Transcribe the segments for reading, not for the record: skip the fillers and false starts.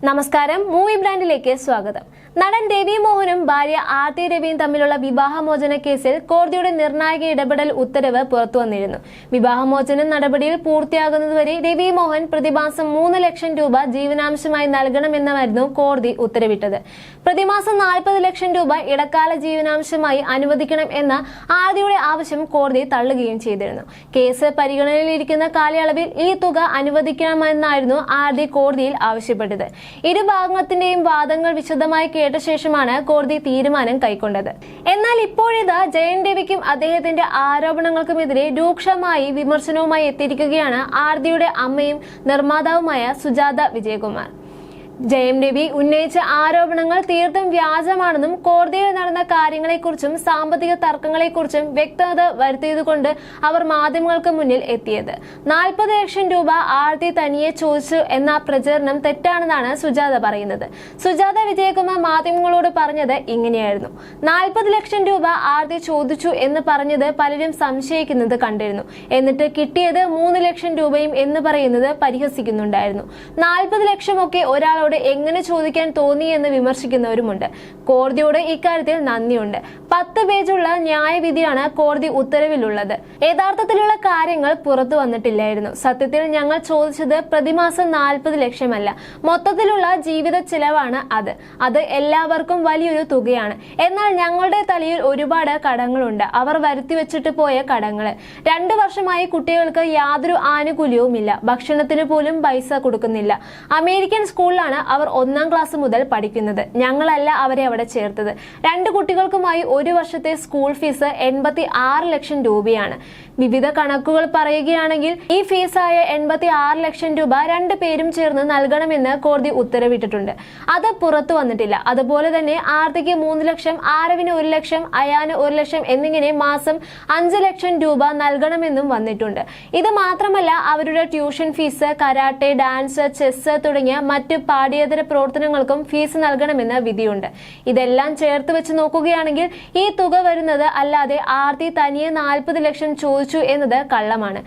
നമസ്കാരം, മൂവി ബ്രാൻഡിലേക്ക് സ്വാഗതം. നടൻ രവി മോഹനും ഭാര്യ ആർത്തി രവിയും തമ്മിലുള്ള വിവാഹമോചന കേസിൽ കോടതിയുടെ നിർണായക ഇടപെടൽ ഉത്തരവ് പുറത്തുവന്നിരുന്നു. വിവാഹമോചന നടപടിയിൽ പൂർത്തിയാകുന്നതുവരെ രവി മോഹൻ പ്രതിമാസം 3 ലക്ഷം രൂപ ജീവനാംശമായി നൽകണമെന്നായിരുന്നു കോടതി ഉത്തരവിട്ടത്. പ്രതിമാസം 40 ലക്ഷം രൂപ ഇടക്കാല ജീവനാംശമായി അനുവദിക്കണം എന്ന ആർത്തിയുടെ ആവശ്യം കോടതി തള്ളുകയും ചെയ്തിരുന്നു. കേസ് പരിഗണനയിലിരിക്കുന്ന കാലയളവിൽ ഈ തുക അനുവദിക്കണമെന്നായിരുന്നു ആർത്തി കോടതിയിൽ ആവശ്യപ്പെട്ടത്. ഇരുഭാഗത്തിന്റെയും വാദങ്ങൾ വിശദമായി കേട്ട ശേഷമാണ് കോടതി തീരുമാനം കൈക്കൊണ്ടത്. എന്നാൽ ഇപ്പോഴിതാ ജയൻ രവിക്കും അദ്ദേഹത്തിന്റെ ആരോപണങ്ങൾക്കുമെതിരെ രൂക്ഷമായി വിമർശനവുമായി എത്തിയിരിക്കുകയാണ് ആർത്തിയുടെ അമ്മയും നിർമ്മാതാവുമായ സുജാത വിജയകുമാർ. ജയം രവി ഉന്നയിച്ച ആരോപണങ്ങൾ തീർത്തും വ്യാജമാണെന്നും കോടതിയിൽ നടന്ന കാര്യങ്ങളെക്കുറിച്ചും സാമ്പത്തിക തർക്കങ്ങളെക്കുറിച്ചും വ്യക്തത വരുത്തിയതുകൊണ്ട് അവർ മാധ്യമങ്ങൾക്ക് മുന്നിൽ എത്തിയത്. 40 ലക്ഷം രൂപ ആർത്തി തനിയെ ചോദിച്ചു എന്ന പ്രചരണം തെറ്റാണെന്നാണ് സുജാത പറയുന്നത്. സുജാത വിജയകുമാർ മാധ്യമങ്ങളോട് പറഞ്ഞത് ഇങ്ങനെയായിരുന്നു: 40 ലക്ഷം രൂപ ആർത്തി ചോദിച്ചു എന്ന് പറഞ്ഞത് പലരും സംശയിക്കുന്നത് കണ്ടിരുന്നു. എന്നിട്ട് കിട്ടിയത് 3 ലക്ഷം രൂപയും എന്ന് പറയുന്നത് പരിഹസിക്കുന്നുണ്ടായിരുന്നു. 40 ലക്ഷമൊക്കെ ഒരാൾ എങ്ങനെ ചോദിക്കാൻ തോന്നി എന്ന് വിമർശിക്കുന്നവരുമുണ്ട്. കോടതിയോട് ഇക്കാര്യത്തിൽ നന്ദിയുണ്ട്. 10 പേജുള്ള ന്യായവിധിയാണ് കോടതി ഉത്തരവിലുള്ളത്. യഥാർത്ഥത്തിലുള്ള കാര്യങ്ങൾ പുറത്തു വന്നിട്ടില്ലായിരുന്നു. സത്യത്തിൽ ഞങ്ങൾ ചോദിച്ചത് പ്രതിമാസം 40 ലക്ഷമല്ല, മൊത്തത്തിലുള്ള ജീവിത ചെലവാണ് അത് എല്ലാവർക്കും വലിയൊരു തുകയാണ്. എന്നാൽ ഞങ്ങളുടെ തലയിൽ ഒരുപാട് കടങ്ങളുണ്ട്, അവർ വരുത്തിവെച്ചിട്ട് പോയ കടങ്ങൾ. 2 വർഷമായി കുട്ടികൾക്ക് യാതൊരു ആനുകൂല്യവുമില്ല, ഭക്ഷണത്തിന് പോലും പൈസ കൊടുക്കുന്നില്ല. അമേരിക്കൻ സ്കൂളിലാണ് അവർ 1ാം ക്ലാസ് മുതൽ പഠിക്കുന്നത്. ഞങ്ങളല്ല അവരെ അവിടെ ചേർത്തത്. 2 കുട്ടികൾക്കുമായി ഒരു വർഷത്തെ സ്കൂൾ ഫീസ് 86 ലക്ഷം രൂപയാണ്. വിവിധ കണക്കുകൾ പറയുകയാണെങ്കിൽ ഈ ഫീസായ 86 ലക്ഷം രൂപ 2 പേരും ചേർന്ന് നൽകണമെന്ന് കോടതി ഉത്തരവിട്ടിട്ടുണ്ട്. അത് പുറത്തു വന്നിട്ടില്ല. അതുപോലെ തന്നെ ആർത്തിക്ക് 3 ലക്ഷം, ആരവിന് 1 ലക്ഷം, അയാന് 1 ലക്ഷം എന്നിങ്ങനെ മാസം 5 ലക്ഷം രൂപ നൽകണമെന്നും വന്നിട്ടുണ്ട്. ഇത് മാത്രമല്ല, അവരുടെ tuition fees, karate, dance, chess തുടങ്ങിയ മറ്റ് പാഠ്യേതര പ്രവർത്തനങ്ങൾക്കും ഫീസ് നൽകണമെന്ന് വിധിയുണ്ട്. ഇതെല്ലാം ചേർത്ത് വെച്ച് നോക്കുകയാണെങ്കിൽ ഈ തുക വരുന്നത് അല്ലാതെ ആർത്തി തനിയെ 40 ലക്ഷം ചോദിച്ചു എന്നത് കള്ളമാണ്.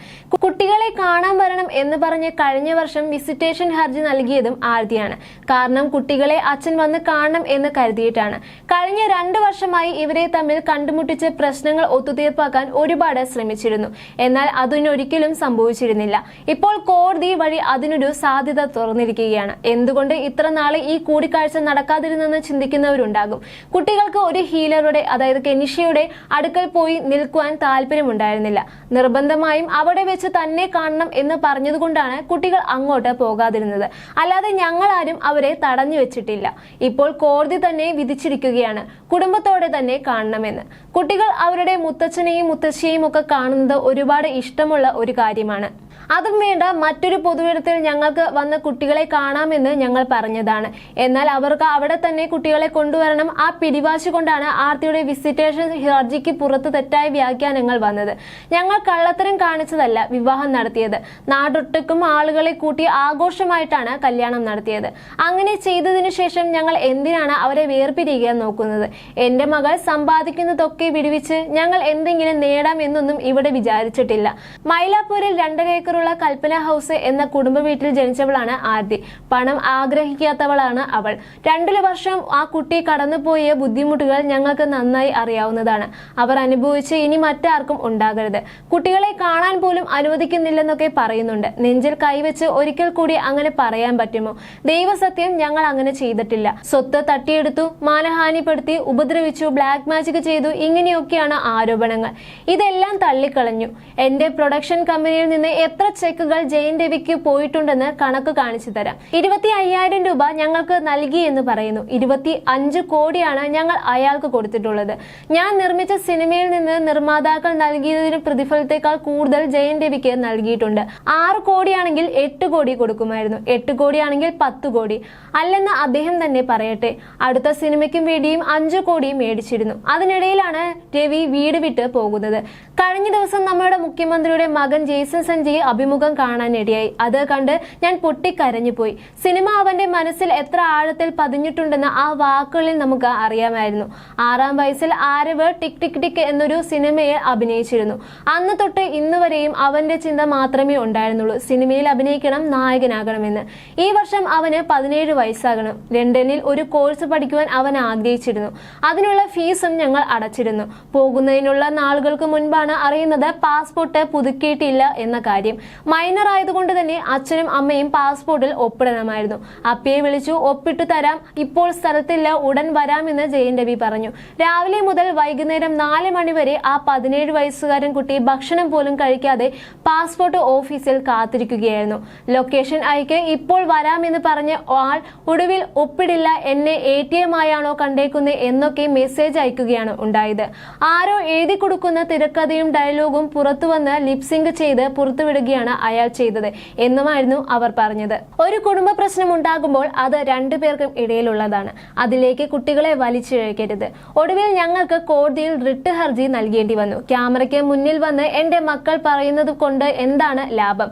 കുട്ടികളെ കാണാൻ വരണം എന്ന് പറഞ്ഞ് കഴിഞ്ഞ വർഷം വിസിറ്റേഷൻ ഹർജി നൽകിയതും ആർത്തിയാണ്. കാരണം കുട്ടികളെ അച്ഛൻ വന്ന് കാണണം എന്ന് കരുതിയിട്ടാണ്. കഴിഞ്ഞ 2 വർഷമായി ഇവരെ തമ്മിൽ കണ്ടുമുട്ടിച്ച് പ്രശ്നങ്ങൾ ഒത്തുതീർപ്പാക്കാൻ ഒരുപാട് ശ്രമിച്ചിരുന്നു. എന്നാൽ അതിനൊരിക്കലും സംഭവിച്ചിരുന്നില്ല. ഇപ്പോൾ കോടതി വഴി അതിനൊരു സാധ്യത തുറന്നിരിക്കുകയാണ്. എന്തുകൊണ്ട് ഇത്ര നാളെ ഈ കൂടിക്കാഴ്ച നടക്കാതിരുന്നെന്ന് ചിന്തിക്കുന്നവരുണ്ടാകും. കുട്ടികൾക്ക് ഒരു ഹീലറുടെ, അതായത് കെനിഷയുടെ അടുക്കൽ പോയി നിൽക്കുവാൻ താല്പര്യമുണ്ടായിരുന്നില്ല. നിർബന്ധമായും അവിടെ വെച്ച് തന്നെ കാണണം എന്ന് പറഞ്ഞതുകൊണ്ടാണ് കുട്ടികൾ അങ്ങോട്ട് പോകാതിരുന്നത്. അല്ലാതെ ഞങ്ങളാരും അവരെ തടഞ്ഞു വെച്ചിട്ടില്ല. ഇപ്പോൾ കോടതി തന്നെ വിധിച്ചിരിക്കുകയാണ് കുടുംബത്തോടെ തന്നെ കാണണമെന്ന്. കുട്ടികൾ അവരുടെ മുത്തച്ഛനെയും മുത്തശ്ശിയെയും ഒക്കെ കാണുന്നത് ഒരുപാട് ഇഷ്ടമുള്ള ഒരു കാര്യമാണ്. അതും വേണ്ട, മറ്റൊരു പൊതുവിടത്തിൽ ഞങ്ങൾക്ക് വന്ന് കുട്ടികളെ കാണാമെന്ന് ഞങ്ങൾ പറഞ്ഞതാണ്. എന്നാൽ അവർക്ക് അവിടെ തന്നെ കുട്ടികളെ കൊണ്ടുവരണം. ആ പിടിവാശി കൊണ്ടാണ് ആർത്തിയുടെ വിസിറ്റേഷൻ ഹർജിക്ക് പുറത്ത് തെറ്റായ വ്യാഖ്യാനങ്ങൾ വന്നത്. ഞങ്ങൾ കള്ളത്തരം കാണിച്ചതല്ല വിവാഹം നടത്തിയത്. നാടൊട്ടുക്കും ആളുകളെ കൂട്ടി ആഘോഷമായിട്ടാണ് കല്യാണം നടത്തിയത്. അങ്ങനെ ചെയ്തതിനു ശേഷം ഞങ്ങൾ എന്തിനാണ് അവരെ വേർപിരിക്കാൻ നോക്കുന്നത്? എന്റെ മകൾ സമ്പാദിക്കുന്നതൊക്കെ വിടുവിച്ച് ഞങ്ങൾ എന്തെങ്കിലും നേടാം എന്നൊന്നും ഇവിടെ വിചാരിച്ചിട്ടില്ല. മൈലാപ്പൂരിൽ 2.5 ഏക്കർ കൽപ്പന ഹൗസ് എന്ന കുടുംബ വീട്ടിൽ ജനിച്ചവളാണ് ആർത്തി. പണം ആഗ്രഹിക്കാത്തവളാണ് അവൾ. 2 വർഷം ആ കുട്ടി കടന്നുപോയ ബുദ്ധിമുട്ടുകൾ ഞങ്ങൾക്ക് നന്നായി അറിയാവുന്നതാണ്. അവർ അനുഭവിച്ച് ഇനി മറ്റാർക്കും ഉണ്ടാകരുത്. കുട്ടികളെ കാണാൻ പോലും അനുവദിക്കുന്നില്ലെന്നൊക്കെ പറയുന്നുണ്ട്. നെഞ്ചിൽ കൈവച്ച് ഒരിക്കൽ കൂടി അങ്ങനെ പറയാൻ പറ്റുമോ? ദൈവസത്യം, ഞങ്ങൾ അങ്ങനെ ചെയ്തിട്ടില്ല. സ്വത്ത് തട്ടിയെടുത്തു, മാനഹാനിപ്പെടുത്തി, ഉപദ്രവിച്ചു, ബ്ലാക്ക് മാജിക് ചെയ്തു, ഇങ്ങനെയൊക്കെയാണ് ആരോപണങ്ങൾ. ഇതെല്ലാം തള്ളിക്കളഞ്ഞു. എന്റെ പ്രൊഡക്ഷൻ കമ്പനിയിൽ നിന്ന് എത്ര ചെക്കുകൾ ജയൻ രവിക്ക് പോയിട്ടുണ്ടെന്ന് കണക്ക് കാണിച്ചു തരാം. 25,000 രൂപ ഞങ്ങൾക്ക് നൽകി എന്ന് പറയുന്നു. 25 കോടിയാണ് ഞങ്ങൾ അയാൾക്ക് കൊടുത്തിട്ടുള്ളത്. ഞാൻ നിർമ്മിച്ച സിനിമയിൽ നിന്ന് നിർമ്മാതാക്കൾ നൽകിയതിന് പ്രതിഫലത്തെക്കാൾ കൂടുതൽ ജയൻ രവിക്ക് നൽകിയിട്ടുണ്ട്. 6 കോടിയാണെങ്കിൽ 8 കോടി കൊടുക്കുമായിരുന്നു. 8 കോടിയാണെങ്കിൽ 10 കോടി അല്ലെന്ന് അദ്ദേഹം തന്നെ പറയട്ടെ. അടുത്ത സിനിമയ്ക്കും വേണ്ടിയും 5 കോടി മേടിച്ചിരുന്നു. അതിനിടയിലാണ് രവി വീട് വിട്ട് പോകുന്നത്. കഴിഞ്ഞ ദിവസം നമ്മുടെ മുഖ്യമന്ത്രിയുടെ മകൻ ജെയ്സൺ സഞ്ജയ് അഭിമുഖം കാണാനിടയായി. അത് കണ്ട് ഞാൻ പൊട്ടിക്കരഞ്ഞുപോയി. സിനിമ അവന്റെ മനസ്സിൽ എത്ര ആഴത്തിൽ പതിഞ്ഞിട്ടുണ്ടെന്ന് ആ വാക്കുകളിൽ നമുക്ക് അറിയാമായിരുന്നു. 6-ാം വയസ്സിൽ ആരവ് ടിക് ടിക് ടിക് എന്നൊരു സിനിമയിൽ അഭിനയിച്ചിരുന്നു. അന്ന് തൊട്ട് ഇന്നുവരെയും അവന്റെ ചിന്ത മാത്രമേ ഉണ്ടായിരുന്നുള്ളൂ, സിനിമയിൽ അഭിനയിക്കണം, നായകനാകണമെന്ന്. ഈ വർഷം അവന് 17 വയസ്സാകണം. ലണ്ടനിൽ ഒരു കോഴ്സ് പഠിക്കുവാൻ അവൻ ആഗ്രഹിച്ചിരുന്നു. അതിനുള്ള ഫീസും ഞങ്ങൾ അടച്ചിരുന്നു. പോകുന്നതിനുള്ള നാളുകൾക്ക് മുൻപാണ് അറിയുന്നത് പാസ്പോർട്ട് പുതുക്കിയിട്ടില്ല എന്ന കാര്യം. മൈനർ ആയതുകൊണ്ട് തന്നെ അച്ഛനും അമ്മയും പാസ്പോർട്ടിൽ ഒപ്പിടണമായിരുന്നു. അപ്പയെ വിളിച്ചു, ഒപ്പിട്ടു തരാം, ഇപ്പോൾ സ്ഥലത്തില്ല, ഉടൻ വരാമെന്ന് ജയൻ രവി പറഞ്ഞു. രാവിലെ മുതൽ വൈകുന്നേരം 4 മണി വരെ ആ 17 വയസ്സുകാരൻ കുട്ടി ഭക്ഷണം പോലും കഴിക്കാതെ പാസ്പോർട്ട് ഓഫീസിൽ കാത്തിരിക്കുകയായിരുന്നു. ലൊക്കേഷൻ അയക്ക്, ഇപ്പോൾ വരാമെന്ന് പറഞ്ഞ ആൾ ഒടുവിൽ ഒപ്പിടില്ല, എന്നെ ATM ആയാണോ കണ്ടേക്കുന്നത് എന്നൊക്കെ മെസ്സേജ് അയക്കുകയാണ് ഉണ്ടായത്. ആരോ എഴുതി കൊടുക്കുന്ന തിരക്കഥയും ഡയലോഗും പുറത്തുവന്ന് ലിപ്സിങ്ക് ചെയ്ത് പുറത്തുവിടുകയാണ് അയാൾ ചെയ്തത് എന്നുമായിരുന്നു അവർ പറഞ്ഞത്. ഒരു കുടുംബ പ്രശ്നം ഉണ്ടാകുമ്പോൾ അത് 2 പേർക്കും ഇടയിലുള്ളതാണ്. അതിലേക്ക് കുട്ടികളെ വലിച്ചിഴക്കരുത്. ഒടുവിൽ ഞങ്ങൾക്ക് കോടതിയിൽ റിട്ട് ഹർജി നൽകേണ്ടി വന്നു. ക്യാമറയ്ക്ക് മുന്നിൽ വന്ന് എന്റെ മക്കൾ പറയുന്നത് കൊണ്ട് എന്താണ് ലാഭം?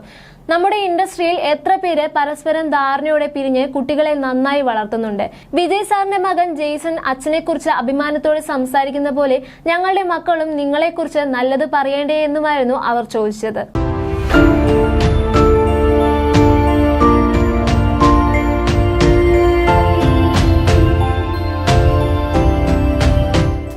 നമ്മുടെ ഇൻഡസ്ട്രിയിൽ എത്ര പേര് പരസ്പരം ധാരണയോടെ പിരിഞ്ഞ് കുട്ടികളെ നന്നായി വളർത്തുന്നുണ്ട്. വിജയ് സാറിന്റെ മകൻ ജെയ്സൺ അച്ഛനെ കുറിച്ച് അഭിമാനത്തോടെ സംസാരിക്കുന്ന പോലെ ഞങ്ങളുടെ മക്കളും നിങ്ങളെക്കുറിച്ച് നല്ലത് പറയേണ്ടേ എന്നുമായിരുന്നു അവർ ചോദിച്ചത്.